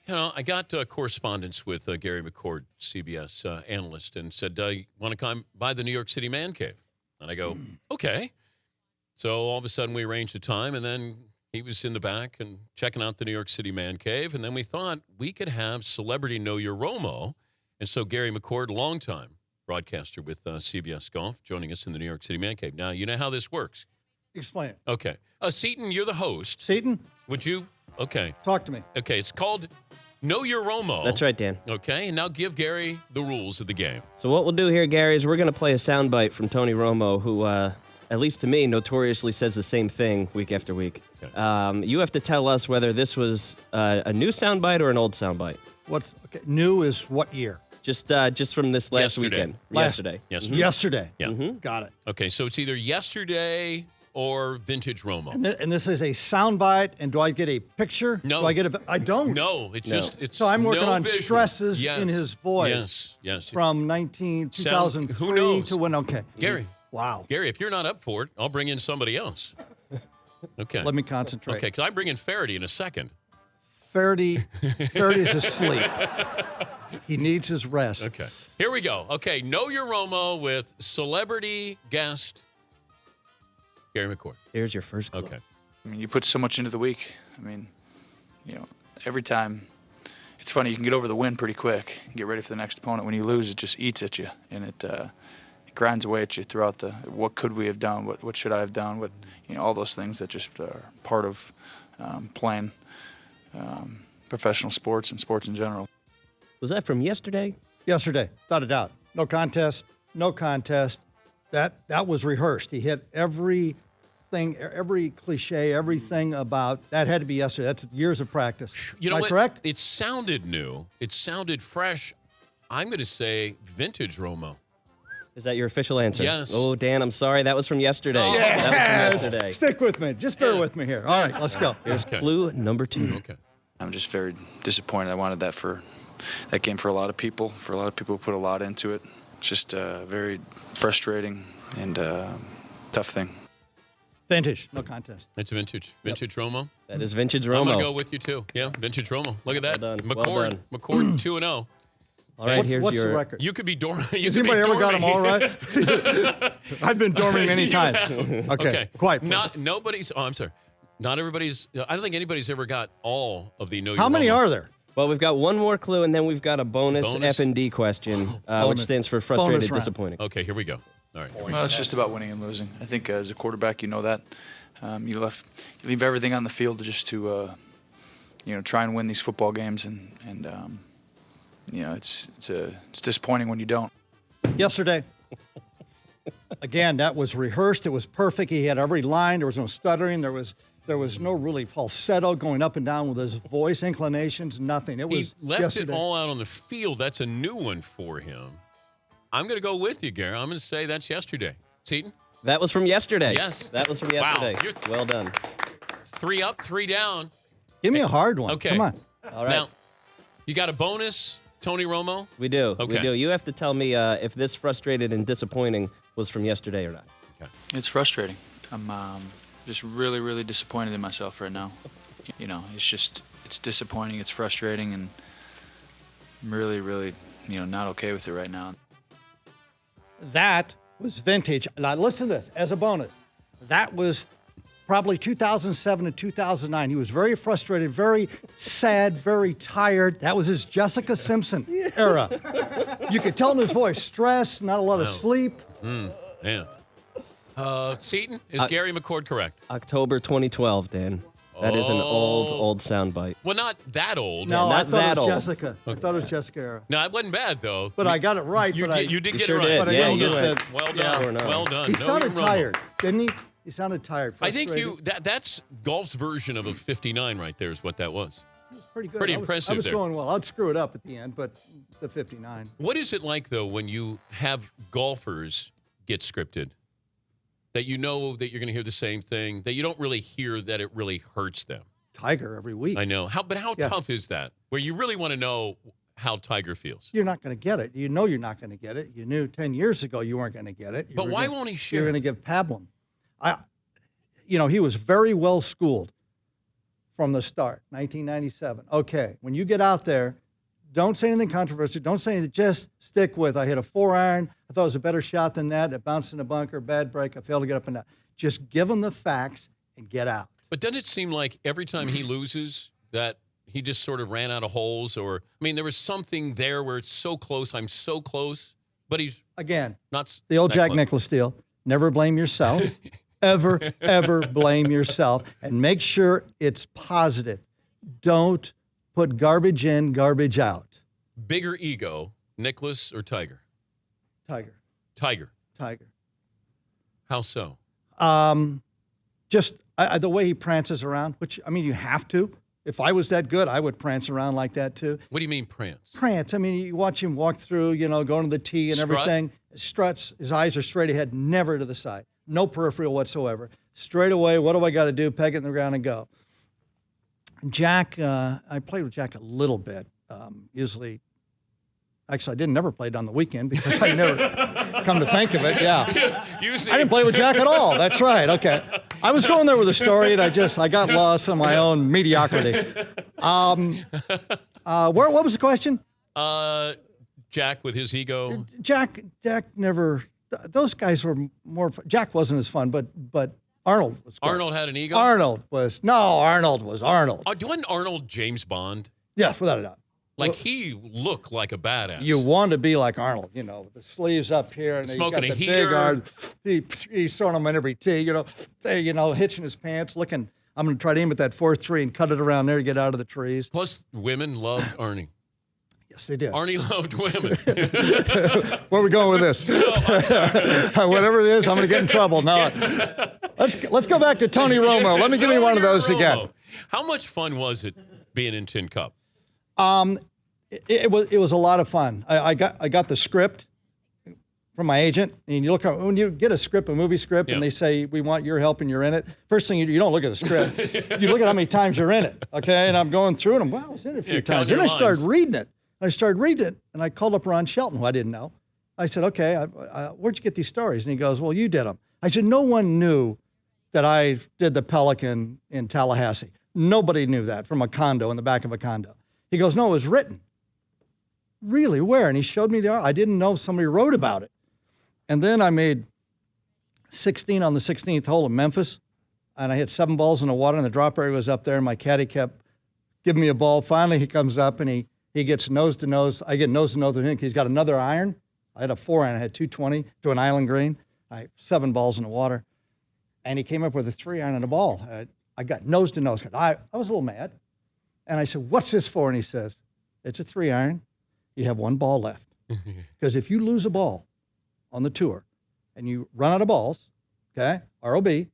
I got correspondence with Gary McCord, CBS analyst, and said, you want to come by the New York City Man Cave? And I go, okay. So all of a sudden we arranged a time, and then he was in the back and checking out the New York City Man Cave. And then we thought we could have Celebrity Know Your Romo. And so Gary McCord, longtime broadcaster with CBS Golf, joining us in the New York City Man Cave. Now, you know how this works. Explain it. Okay. Seton, you're the host. Seton? Would you? Okay. Talk to me. Okay, it's called Know Your Romo. That's right, Dan. Okay, and now give Gary the rules of the game. So what we'll do here, Gary, is we're going to play a soundbite from Tony Romo, who, at least to me, notoriously says the same thing week after week. Okay. You have to tell us whether this was a new soundbite or an old soundbite. Okay. New is what year? Just from this last weekend. Yesterday. Yesterday. Mm-hmm. Yesterday. Yeah. Mm-hmm. Got it. Okay, so it's either yesterday or vintage Romo. And this is a soundbite, and do I get a picture? No. Do I get I don't? No, it's just, it's So I'm working no on visual. stresses Yes. in his voice. Yes. From 2003 who knows? to when, okay. Gary. Wow. Gary, if you're not up for it, I'll bring in somebody else. Okay. Let me concentrate. Okay, because I bring in Faraday in a second. Faraday's asleep. He needs his rest. Okay. Here we go. Okay, Know Your Romo with celebrity guest Gary McCord. Here's your first clue. Okay. I mean, you put so much into the week. I mean, every time, it's funny, you can get over the win pretty quick and get ready for the next opponent. When you lose, it just eats at you, and it grinds away at you throughout what could we have done, what should I have done, all those things that just are part of playing professional sports and sports in general. Was that from yesterday? Yesterday, without a doubt. No contest. That was rehearsed. He hit everything, every cliche, everything about that had to be yesterday. That's years of practice. You know Am I what? correct? It sounded new. It sounded fresh. I'm going to say vintage Romo. Is that your official answer? Yes. Oh, Dan, I'm sorry. That was from yesterday. Oh. That was from yesterday. Stick with me. Just bear with me here. All right, let's go. Here's clue number 2. Okay. I'm just very disappointed. I wanted that game for a lot of people. For a lot of people who put a lot into it. It's just very frustrating and tough thing. Vintage, no contest. It's vintage. Vintage Romo. That is vintage Romo. I'm going to go with you, too. Yeah, vintage Romo. Look at that. Well done. McCord, Well done. McCord 2-0. All right, here's What's your... the record? You could be dormant. Has anybody ever got them all right? I've been dormant many times. Okay. Quiet, please. I'm sorry. Not everybody's. I don't think anybody's ever got all of the Know Your How many Romos. are there? Well, we've got one more clue, and then we've got a bonus F&D question, which stands for frustrated, disappointing. Okay, here we go. All right. Well, it's just about winning and losing. I think as a quarterback, you know that. You leave everything on the field just to try and win these football games, and it's disappointing when you don't. Yesterday. Again, that was rehearsed. It was perfect. He had every line. There was no stuttering. There was no really falsetto going up and down with his voice inclinations. Nothing. It was He left yesterday. it all out on the field. That's a new one for him. I'm going to go with you, Gary. I'm going to say that's yesterday. Seton? That was from yesterday. Yes. That was from yesterday. Wow. Well done. 3 up, 3 down. Give me a hard one. Okay. Come on. All right. Now, you got a bonus, Tony Romo? We do. Okay. We do. You have to tell me if this frustrated and disappointing was from yesterday or not. Okay. It's frustrating. I'm just really, really disappointed in myself right now. It's disappointing. It's frustrating, and I'm really, really, not okay with it right now. That was vintage. Now, listen to this as a bonus. That was probably 2007 to 2009. He was very frustrated, very sad, very tired. That was his Jessica Simpson era. You could tell in his voice, stress, not a lot of sleep. Yeah. Seton, is Gary McCord correct? October 2012, Dan. That is an old soundbite. Well, not that old. No, not I thought that it was old. Jessica. I thought it was Jessica era. No, it wasn't bad, though. But I got it right. You did get sure it right. did. But I Yeah, don't you know went. that- Well Yeah. done. Well done. He Know sounded your Romo. tired, didn't he? He sounded tired. I think Frustrated. that's golf's version of a 59 right there is what that was. It was pretty good. Pretty I impressive was there. going well. I'd screw it up at the end, but the 59. What is it like, though, when you have golfers get scripted, that you know that you're going to hear the same thing, that you don't really hear that it really hurts them? Tiger every week. I know. How Yeah. tough is that? Where you really want to know how Tiger feels. You're not going to get it. You know you're not going to get it. You knew 10 years ago you weren't going to get it. But why won't he share? You're going to give pablum. He was very well schooled from the start, 1997. Okay, when you get out there, don't say anything controversial. Don't say anything. Just stick with, I hit a 4-iron. I thought it was a better shot than that. It bounced in the bunker, bad break. I failed to get up and down. Just give them the facts and get out. But doesn't it seem like every time he loses that he just sort of ran out of holes? Or, I mean, there was something there where it's so close, I'm so close, but he's again, not the old that Jack close. Nicklaus deal. Never blame yourself. ever blame yourself. And make sure it's positive. Don't put garbage in, garbage out. Bigger ego, Nicklaus or Tiger? Tiger. Tiger. How so? Just the way he prances around, which, I mean, you have to. If I was that good, I would prance around like that too. What do you mean prance? Prance. I mean, you watch him walk through, you know, going to the tee and Strut? everything. Struts. His eyes are straight ahead, never to the side. No peripheral whatsoever. Straight away, what do I got to do? Peg it in the ground and go. Jack, I played with Jack a little bit. Usually, actually, I never played on the weekend because I never, come to think of it, yeah. I didn't play with Jack at all. That's right. Okay. I was going there with a story, and I got lost in my own mediocrity. What was the question? Jack with his ego. Jack never. Those guys were more. Jack wasn't as fun, but Arnold was. Great. Arnold had an ego? Arnold was Arnold. Wasn't Arnold James Bond? Yeah, without a doubt. Like, he looked like a badass. You want to be like Arnold, you know, with the sleeves up here and Smoking he's got a the heater. big arm. He's throwing them on every tee, hitching his pants, looking. I'm going to try to aim at that 4-3 and cut it around there to get out of the trees. Plus, women loved Arnie. Yes, they did. Arnie loved women. Where are we going with this? Whatever it is, I'm going to get in trouble. No, let's go back to Tony Romo. Let me give you one of those again. How much fun was it being in Tin Cup? It was a lot of fun. I got the script from my agent, and you look at when you get a movie script, and they say we want your help and you're in it. First thing you don't look at the script, you look at how many times you're in it. Okay, and I'm going through it. And wow, I was in it a few times. Then I started reading it. And I called up Ron Shelton, who I didn't know. I said, okay, where'd you get these stories? And he goes, well, you did them. I said, no one knew that I did the Pelican in Tallahassee. Nobody knew that from a condo, in the back of a condo. He goes, no, it was written. Really, where? And he showed me I didn't know somebody wrote about it. And then I made 16 on the 16th hole in Memphis, and I hit 7 balls in the water, and the drop area was up there, and my caddy kept giving me a ball. Finally, he comes up, and he gets nose to nose. I get nose to nose with him. He's got another iron. I had a 4-iron. I had 220 to an island green. I had 7 balls in the water. And he came up with a 3-iron and a ball. I got nose to nose. I was a little mad. And I said, what's this for? And he says, it's a 3-iron. You have 1 ball left. Because if you lose a ball on the tour and you run out of balls, okay, ROB,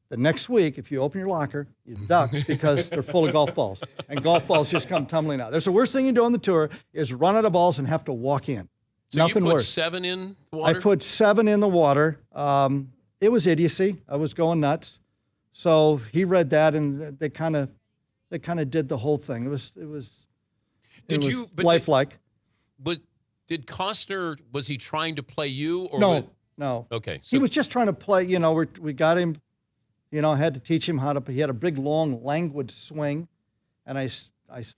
the next week, if you open your locker, you duck because they're full of golf balls. And golf balls just come tumbling out. That's the worst thing you do on the tour is run out of balls and have to walk in. So Nothing you put worse. 7 in the water? I put 7 in the water. It was idiocy. I was going nuts. So he read that, and they kind of did the whole thing. It was lifelike. But did Costner, was he trying to play you? Or No. Okay. He was just trying to play, we got him, had to teach him he had a big, long, languid swing. And I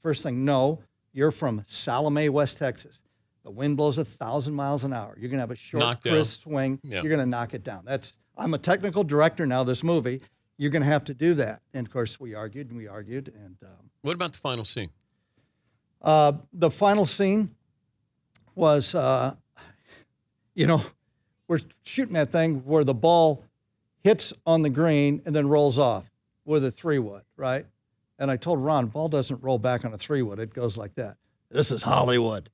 first thing, no, you're from Salome, West Texas. The wind blows 1,000 miles an hour. You're going to have a short, crisp swing. Yeah. You're going to knock it down. I'm a technical director now, this movie. You're going to have to do that. And, of course, we argued. And what about the final scene? The final scene was, we're shooting that thing where the ball hits on the green and then rolls off with a 3-wood, right? And I told Ron, ball doesn't roll back on a 3-wood. It goes like that. This is Hollywood.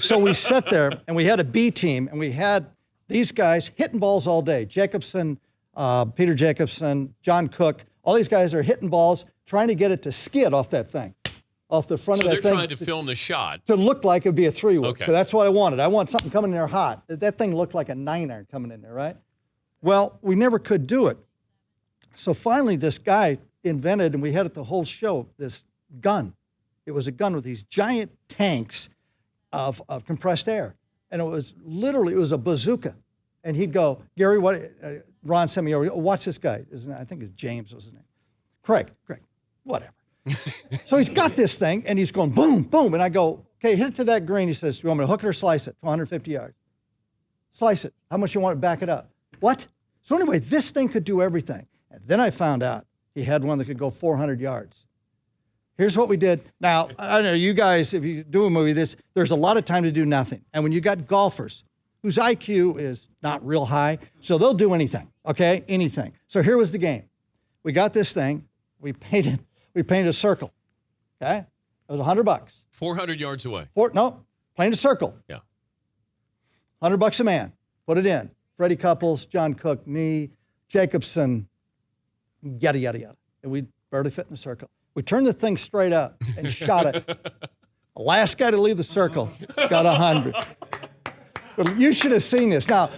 So we sat there, and we had a B team, and we had these guys hitting balls all day. Jacobson, Peter Jacobson, John Cook, all these guys are hitting balls, trying to get it to skid off that thing, off the front of that thing. So they're trying to film the shot. To look like it would be a 3-wood. Okay. That's what I wanted. I want something coming in there hot. That thing looked like a 9-iron coming in there, right? Well, we never could do it. So finally, this guy invented, and we had it the whole show, this gun. It was a gun with these giant tanks of compressed air. And it was a bazooka. And he'd go, Gary, Ron sent me over, watch this guy. I think it's James was his name. Craig, whatever. So he's got this thing, and he's going boom, boom. And I go, okay, hit it to that green. He says, you want me to hook it or slice it to 150 yards? Slice it. How much you want it? Back it up. What? So anyway, this thing could do everything. And then I found out he had one that could go 400 yards. Here's what we did. Now, I know you guys, if you do a movie, there's a lot of time to do nothing. And when you got golfers whose IQ is not real high, so they'll do anything, okay? Anything. So here was the game. We got this thing. We painted a circle, okay? It was $100. 400 yards away. Paint a circle. Yeah. $100 a man. Put it in. Freddie Couples, John Cook, me, Jacobson, yada, yada, yada. And we barely fit in the circle. We turned the thing straight up and shot it. The last guy to leave the circle got 100. But you should have seen this. Now,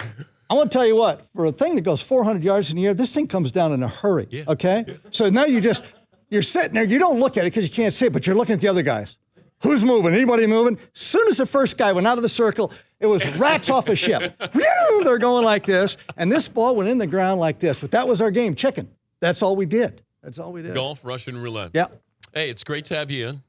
I want to tell you what, for a thing that goes 400 yards in the air, this thing comes down in a hurry, okay? Yeah. So now you're sitting there, you don't look at it because you can't see it, but you're looking at the other guys. Who's moving? Anybody moving? As soon as the first guy went out of the circle, it was rats off a ship. They're going like this, and this ball went in the ground like this. But that was our game, chicken. That's all we did. Golf, Russian roulette. Yeah. Hey, it's great to have you in.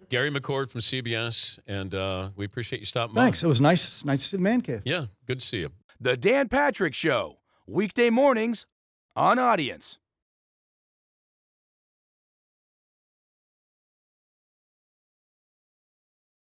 Gary McCord from CBS, and we appreciate you stopping by. Thanks. It was nice to see the man cave. Yeah, good to see you. The Dan Patrick Show, weekday mornings on Audience.